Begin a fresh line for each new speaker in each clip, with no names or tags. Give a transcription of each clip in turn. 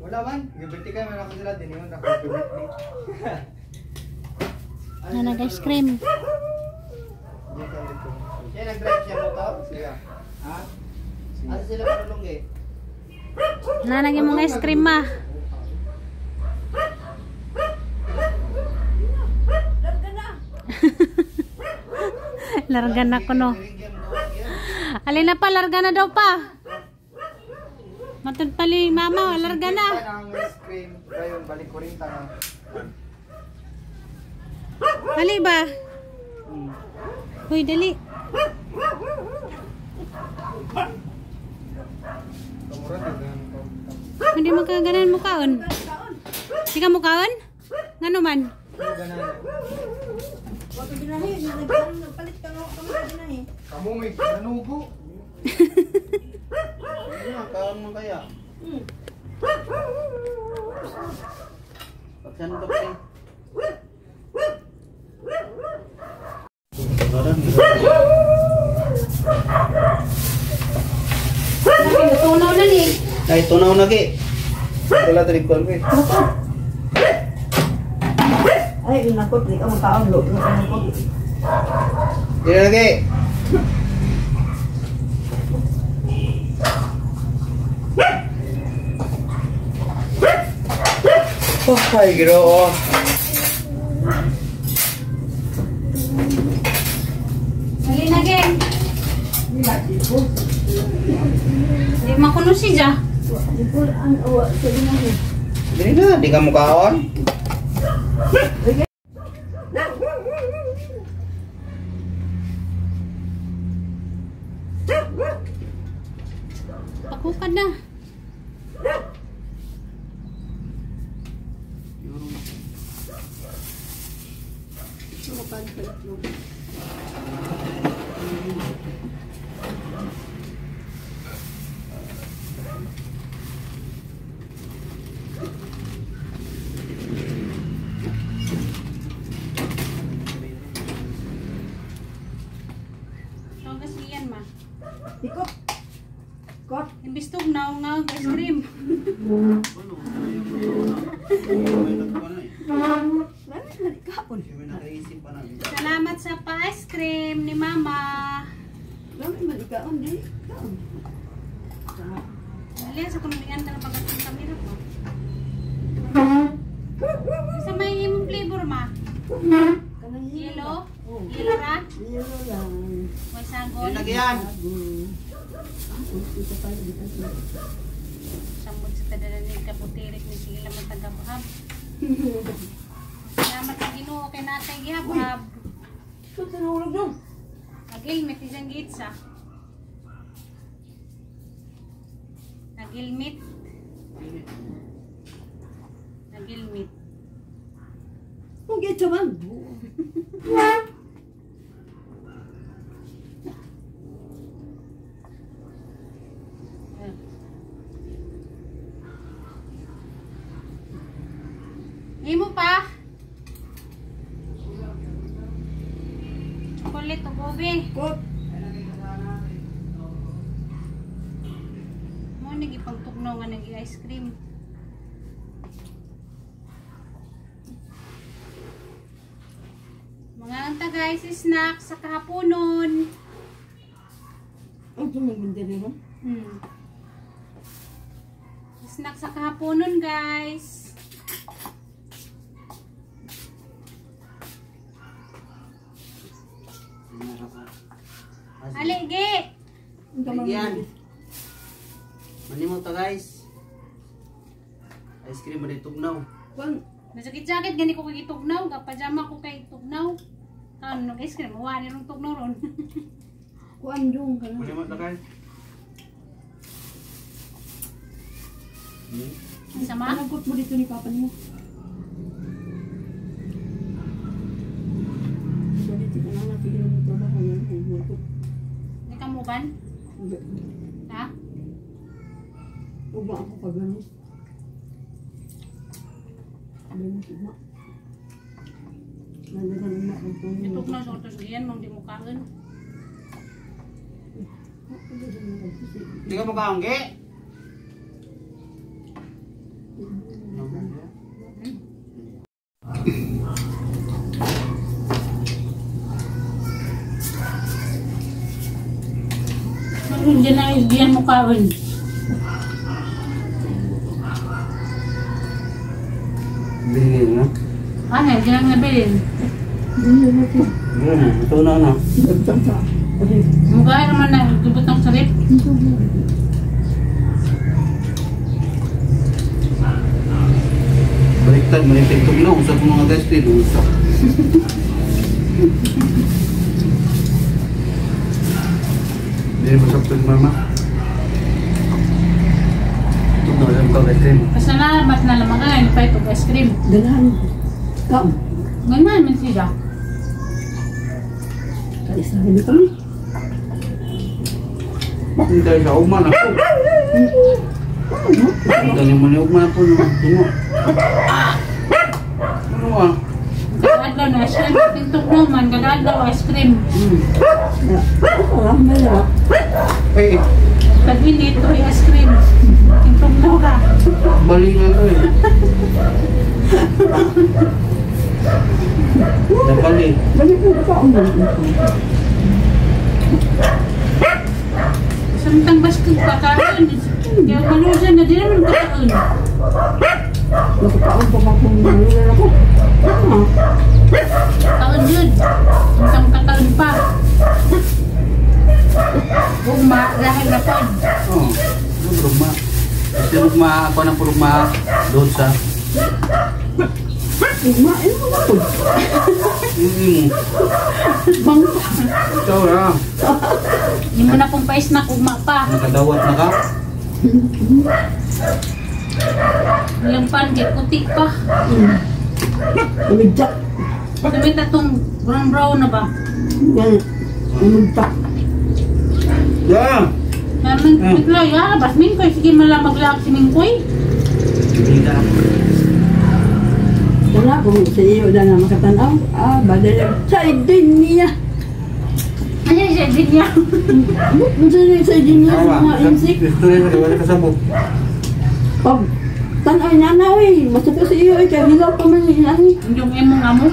Wala man, gabiti kayo man ako sila din yun, ako
Na nag-ice cream.
Siya nag-drive siya motor? Siya. Ha? Ano sila marunong eh?
Nanagyan mong ice cream ma. Larga na ko no. Alin na pa, larga na daw pa. Matod pali mama, larga na.
Ang ice cream, yung balik ko rin tanga.
Dali ba? Hoy, dali. Hindi magkaganan mo kaon. Di ka mo kaon? Ngano man?
Kamu may nanugo. Kaon mo kaya? Pagsantok eh.
Tunaw na ni.
Ay, tunaw na ki. Wala tadi ko eh.
Ay, nakot ni ka makaon lo.
Dili lagi. Oh, ay Ginoo.
Dali na gen. Di makuno siya.
Dili na, di ka mo kaon.
Pakukad na. Togas liyan ma.
Ikot. Kot.
Imbis tugnaw nga ice cream. Salamat sa pa-ice cream ni Mama.
Dami malikaon di.
Dali sa kunulingan ka na pagdating kamera mo. Sa may imong flavor ma.
Kanang
Yellow? Yellow ra?
Yellow lang.
May sagon.
Lagyan.
Samod sa tadalan ni kaputirik ni sila matagabhab. Salamat sa Ginoo kay natay gihab.
Ito tinulog dong.
Nagilmit isang gitsa. Nagilmit. Nagilmit.
Kung gito man.
Imo pa. Chocolate o gobe.
Kot.
Mo nagipagtugnaw nga nag-ice cream. Mga anta guys, snack sa kahaponon.
Ang tumagmindi mo.
Snack sa kahaponon guys. Aligi!
Lagyan. Manimo ta guys. Ice cream man tugnaw.
Kung
Nasakit-sakit gani ko kay tugnaw, kapajama ko kay tugnaw. Ano nag-ice cream, wala ni rong tugnaw ron.
kuan dong ka na.
Manimo ta guys.
Sama?
Panagot mo dito ni papa mo. Dito na na pigil mo to ba yan.
Ni kamuban? Ha?
Uba ako pag gano'n. Ano mo siya? Nalagan na ako po.
Itugnaw sa otos diyan, mong di mo kaon.
Hindi ka magkaanggi?
Hindi na diyan mo kaon.
Bilhin na.
Ano, diyan ang nabilin.
Ito na.
Mukha naman na, gubot ng sarip.
Baliktad, ito ginaw. Usap mo mga guys, din. Usap. Hindi mo usap ng mama. Ito na alam ko ice cream.
Pasalamat na lamang ka, hindi pa ito ice cream.
Ganahan. Kam.
Ganyan man siya.
Kalis na rin kami.
Hindi sa ugman ako. Galing mo ni ugman ako. Tungo. Ano ba?
Kadadlaw na ice cream. Tintok naman, kadadlaw ice cream.
Parang may lak.
Eh,
Pag-init, ito ice cream. Tintok na ka.
balingan ko eh. Nabali.
Balik mo ka umay.
Samtang baskog pa kaon. Kaya malusan na din naman kaon.
Nakataon pa kung nalulan ako.
Kaon yun. Samtang kataon pa. Ugma, dahil na pod.
Oo. Rugma. Kasi rugma, ako na po rugma doon sa...
Kumain mo na ako. Bang.
Ikaw na.
Hindi mo na pong pais na ugma pa.
Nakadawat na ka.
Yung pancake, puti pa.
Umigtak.
Damit na itong brown na ba?
Yan. Umigtak.
Yeah.
Namin, bigla, bas Mingkoy. Sige malamaglaak si Mingkoy.
Hindi ka.
Wala kung sa iyo na na makatanaw. Badalag. Sa idin niya.
Ano siya, din niya?
Sa idin niya. Mga insik.
Gusto rin, wala kasabot.
Pag tanay nanaw eh. Basta ko sa iyo eh. Kaya hilaw pa man yung inahi.
Yung emong amo.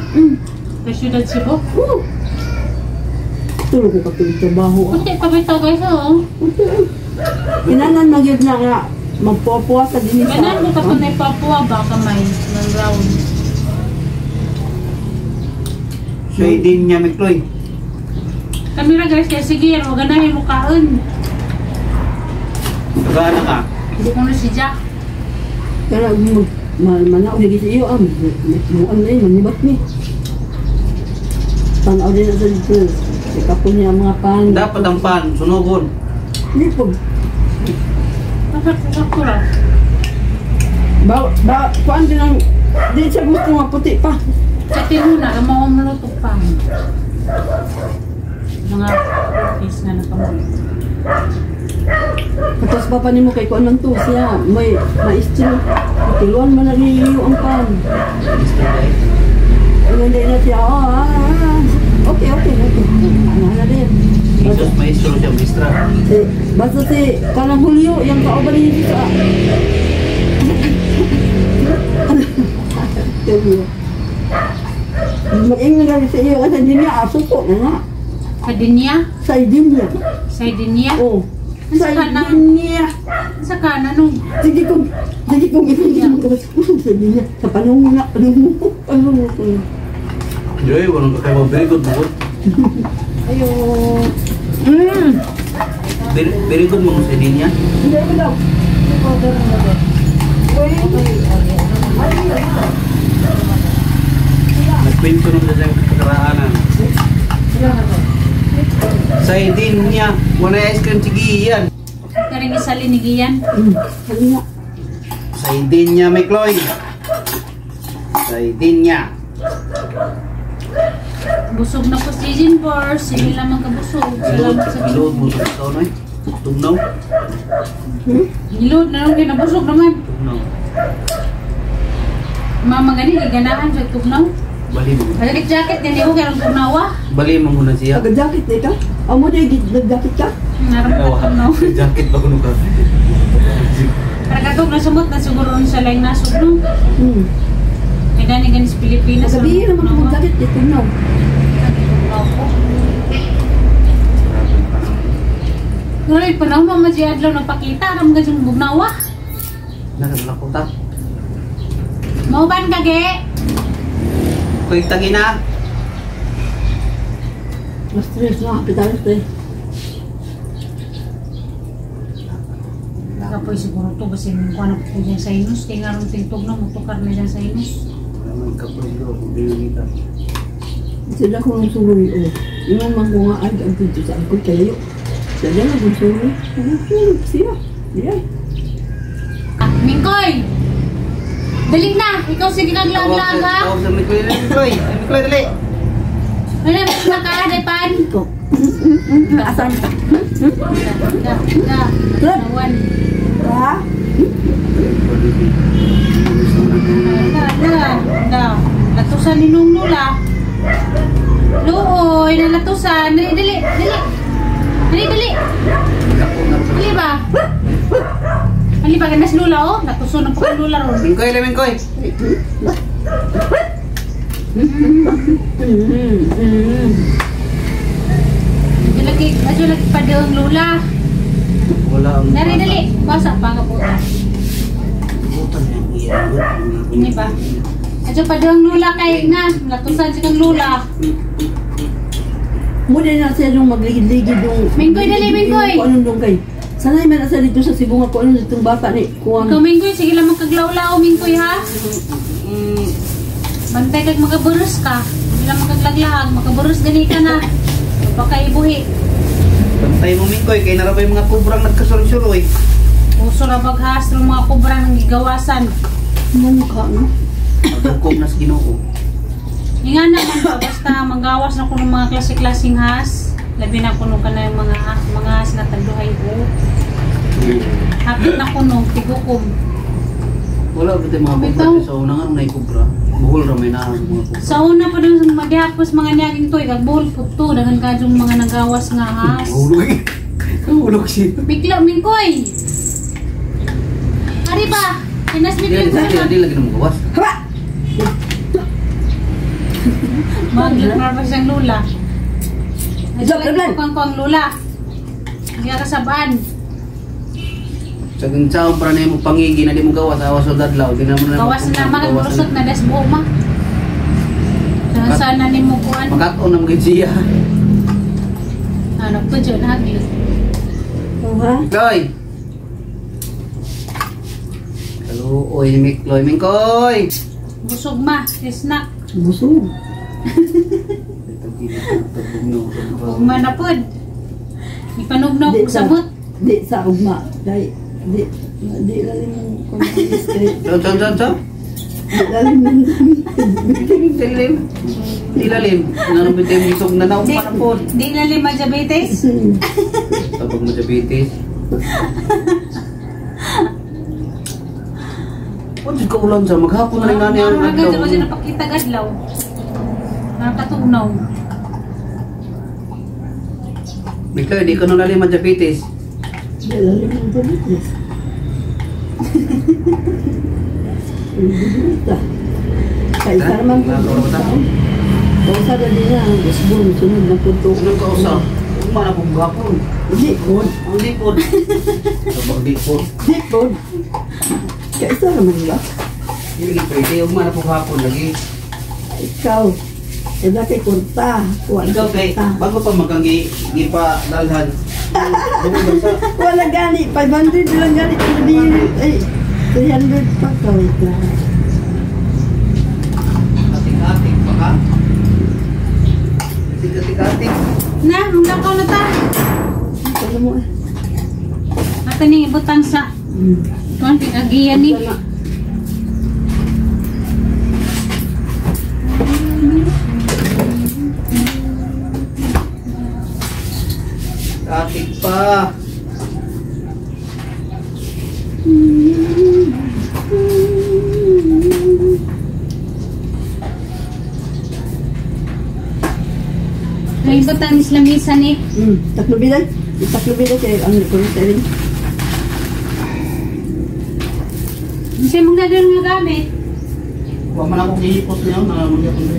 Sa syudad Cebu.
Tulog ko kapag trabaho.
Kunti pa bitaw guys, oh.
Kinanan magyod na nga. Magpuwa sa dinis.
Ganan mo ka pa na ipapuwa ba kamay ng round.
Siya din niya, Mikloy.
Kamera guys, kaya sige, huwag ganahin mo kaon.
Tagaan na ka.
Hindi ko na si Jack.
Kaya manaw lagi sa iyo. Muan na yun. Manibat ni. Tanaw din na sa dito. Ikapon niya ang mga pan.
Dapat ang pan, sunugon.
Hindi po.
Nasaksak ko lang.
Kuan din ang... Di siya gusto nga puti pa.
Sa tinuna, gamawa mo lutok pa. Mga cookies nga nakamuli.
Tapos pa pa mo kay kuan lang to siya. May maistro. Tuluan mo na niyo ang pan. Hindi na siya. Okay. Ano na din.
Jesus, maestro siya, maestra.
Basta si kanang Julio, yung kauban niya sa... Julio. Mag-ingin na rin sa iyo kasi hindi niya asuko na nga.
Sa dinya?
Sa idin niya.
Sa dinya?
Oo. Sa idin niya.
Sa kanan nung.
Sige kong ibigyan ko sa idin niya. Sa panungo.
Joy, walang kakaiba. Very good, bukod.
Ayo.
Very good mo sa din niya.
Hindi mo daw.
Nagpinto nung sa pagkaraanan. Sa din niya, wala ice cream sige yan.
Karing isa linigiyan.
Halina.
Sa din niya, Mikloy. Sa din niya.
Busog na po season 4. Sige lamang kabusog. Salamat sa
Load mo
Ginoo.
sa ito, no? Tugnaw.
Gilod na nung kinabusog naman.
Tugnaw.
Mama gani, ganahan sa tugnaw.
Bali mo.
Balik jacket, gani ko kaya tugnawa.
Bali mo muna siya.
Taga-jacket na ito. Amo na nagdakit ka?
Naramdaman no.
Jacket ba kuno ka?
Para katong nasumot na siguro sa laing nasod no. Kaya dani ganis Pilipinas.
Sabihin naman kung nagdakit, ito na.
Ngayon, panahon mo adlaw nagpakita, aram ka dyan bugnawa.
Nakalakuta.
Mauban ka, ge?
Kuy tangi na.
Mas stress na, kapital stress.
Kapoy siguro to, kasi yung kuha na po dyan sa inus. Kaya nga rin tingtog na, mutukar na dyan sa inus.
Naman kapoy ko, binigita.
Sila ko ng suloy, oh. Yung mga nga ay, ang dito sa angkol kayo. Sila na ng suloy. Ang suloy siya. Yan.
Mingkoy! Dali na! Ikaw sige kaglag-lag ha!
Tawag sa Mikloy. Mikloy, dali.
Ano na ka, Depan?
Ito. Asan ka?
Nawan.
Ha?
Latusan ni Nung Lula. Looy, nalatusan. Dali. Dali ba? Dali ba ganas Lula oh? Latusan ang pang Lula ron.
Mingkoy, Mingkoy.
Medyo lagi pa ang Lula.
Wala ang...
Dali. Basa pa ka po.
Butan yung iya.
Ini ba? Medyo pa ang Lula kay na. Latusan si kang Lula.
Muna na siya yung magligid-ligid yung...
Mingkoy, dali, Mingkoy.
Kung anong dong kay. Sanay man nasa dito sa Cebu nga kung ano itong bata ni.
Ikaw Mingkoy, sige lang magkaglaw-lao Mingkoy ha. Bantay kag makaburus ka. Hindi lang makaglaglahag. Makaburus gani ka na. Baka ibuhi.
Bantay mo Mingkoy, kay narabay mga kubrang nagkasuloy-suloy.
Uso na baghas ng mga kubra ng gigawasan.
Ano ka, no?
Pagkukom na sa Ginoo.
Yung nga naman ba, basta magawas na ko ng mga klase-klaseng has. Labi na kuno ka na yung mga has na tanduhay ko. Hapit na kuno, tigukom.
Wala ba tayo mga kubra sa una nga nung kubra. Buhol ra may na mga kubra.
Sa una pa dun madihapos mga nyaging toy, kagbuhol po to, dagan ka yung mga nagawas nga has.
Hulog. Hulog siya.
Bigla, Mingkoy! Ari ba? Kinasmit yung
Di lagi na magawas.
Haba!
Mag-lagnar pa siyang lula.
Joke, Leblan.
Ko ang lula. Hindi ka kasabaan.
Sa ginsaw para na yung pangigi na di mo gawas. Awas o dadlaw. Di na mo na
Gawas na magbulusot na desbo ma. Saan na ni mo kuhan?
Makataon na mga siya.
Ano po dyan hagli.
Oh, ha?
Mikloy! Kaluoy ni Mikloy. Mingkoy!
Busog ma. Snack.
Busog.
Ugma na po. Ipanugnog
Di
sa samot.
Di sa ugma. Dahil, di lalim yung kumakas kay.
Saan?
Di lalim yung
Dilim. Dilalim. Nanong bitay mo itong nanaw
Di,
pa na po.
di na lima diabetes.
Tabag mo diabetes. O, di ka ulan sa maghapon na rin nani ang
Agad
adlaw.
siya napakita gadlaw. Nakatugnaw.
Mikloy, di ka nung lalim ang diabetes.
Di lalim yung kumakas. Kaya isa naman po sa taon. Kausa na din na, gasbon, sunod na punto.
Sunod ka usa. Umana po maghapon.
Di po.
Ang di po. Tabag di po.
Di po. Kaya isa naman ba?
Hindi pwede. Umana po maghapon lagi.
Ikaw, kaya kay kurta.
Ikaw kay, bago pa magkangi, hindi pa dalhan.
Wala gani, 500 lang gani. Ay, 300 pa kawit na.
Ating-ating pa ka? Ating-ating.
Na, mungkaw na ta.
Ano mo eh?
Ata ni ibutan sa tuan pinagiyan ni.
Ating pa.
May batan islamisa ni.
Tatlo bilang. Tatlo bilang kaya ang nagkulong
Kasi mong dadal nga gamit.
Huwag man akong ihipos niya, nangamag ako na.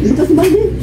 Ito sa balde.